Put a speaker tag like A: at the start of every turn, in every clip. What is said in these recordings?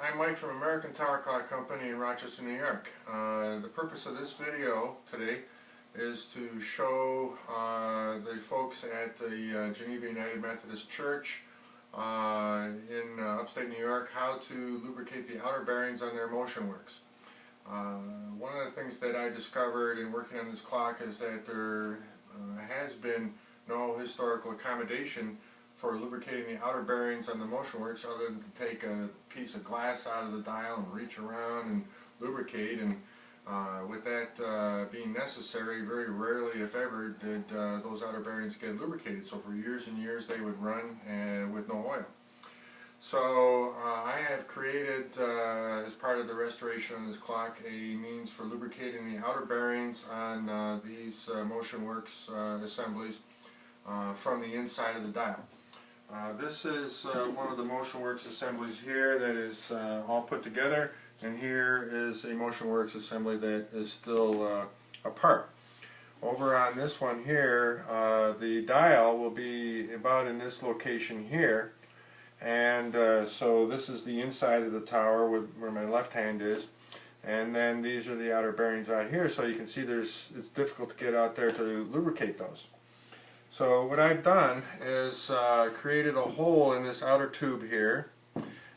A: I'm Mike from American Tower Clock Company in Rochester, New York. The purpose of this video today is to show the folks at the Geneva United Methodist Church in upstate New York how to lubricate the outer bearings on their motion works. One of the things that I discovered in working on this clock is that there has been no historical accommodation for lubricating the outer bearings on the motion works other than to take a piece of glass out of the dial and reach around and lubricate, and with that being necessary, very rarely if ever did those outer bearings get lubricated. So for years and years they would run with no oil. So I have created, as part of the restoration on this clock, a means for lubricating the outer bearings on these motion works assemblies from the inside of the dial. This is one of the motion works assemblies here that is all put together, and here is a motion works assembly that is still apart. Over on this one here, the dial will be about in this location here, and so this is the inside of the tower where my left hand is, and then these are the outer bearings out here, so you can see it's difficult to get out there to lubricate those. So what I've done is created a hole in this outer tube here,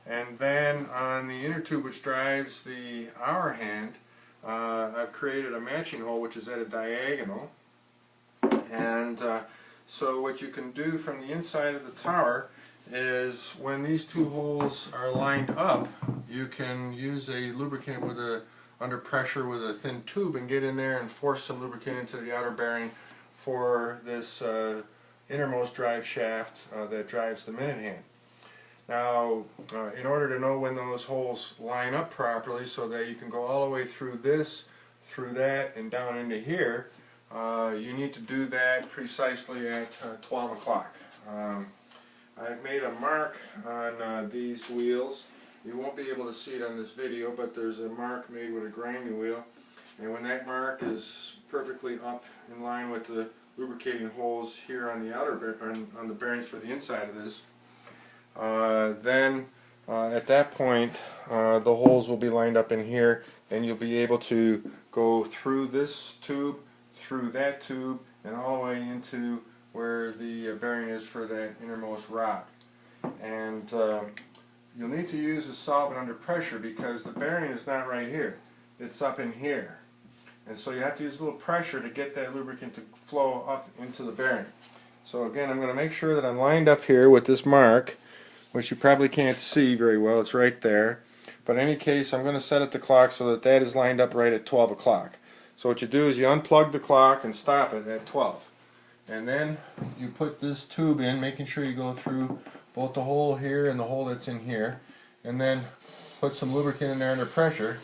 A: and then on the inner tube which drives the hour hand, I've created a matching hole which is at a diagonal. And so what you can do from the inside of the tower is, when these two holes are lined up, you can use a lubricant under pressure with a thin tube and get in there and force some lubricant into the outer bearing for this innermost drive shaft that drives the minute hand. Now, in order to know when those holes line up properly so that you can go all the way through this, through that, and down into here, you need to do that precisely at 12 o'clock. I've made a mark on these wheels. You won't be able to see it on this video, but there's a mark made with a grinding wheel. And when that mark is perfectly up in line with the lubricating holes here on the on the bearings for the inside of this, then at that point the holes will be lined up in here, and you'll be able to go through this tube, through that tube, and all the way into where the bearing is for that innermost rod. And you'll need to use a solvent under pressure because the bearing is not right here, it's up in here. And so you have to use a little pressure to get that lubricant to flow up into the bearing. So again, I'm going to make sure that I'm lined up here with this mark, which you probably can't see very well. It's right there. But in any case, I'm going to set up the clock so that that is lined up right at 12 o'clock. So what you do is you unplug the clock and stop it at 12. And then you put this tube in, making sure you go through both the hole here and the hole that's in here. And then put some lubricant in there under pressure.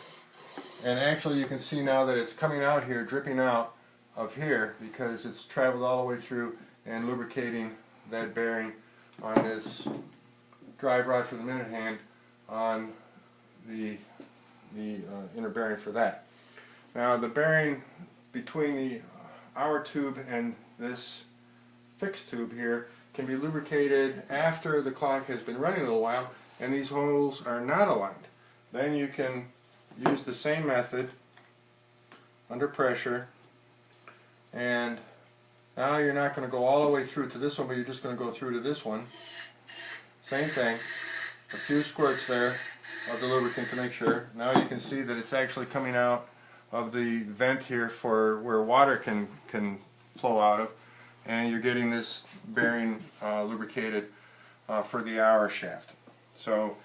A: And actually you can see now that it's coming out here, dripping out of here, because it's traveled all the way through and lubricating that bearing on this drive rod for the minute hand on the inner bearing for that. Now the bearing between the hour tube and this fixed tube here can be lubricated after the clock has been running a little while and these holes are not aligned. Then you can use the same method under pressure, and now you're not going to go all the way through to this one, but you're just going to go through to this one. Same thing, a few squirts there of the lubricant to make sure. Now you can see that it's actually coming out of the vent here for where water can flow out of, and you're getting this bearing lubricated for the hour shaft. So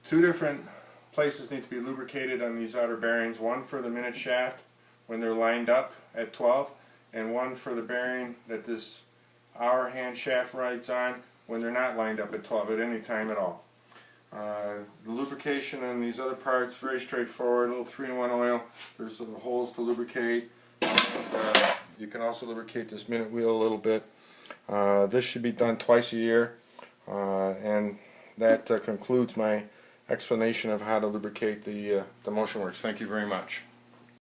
A: two different places need to be lubricated on these outer bearings, one for the minute shaft when they're lined up at 12, and one for the bearing that this hour hand shaft rides on when they're not lined up at 12 at any time at all. The lubrication on these other parts, very straightforward, a little 3-in-1 oil. There's the holes to lubricate. You can also lubricate this minute wheel a little bit. This should be done twice a year, and that concludes my explanation of how to lubricate the motion works. Thank you very much.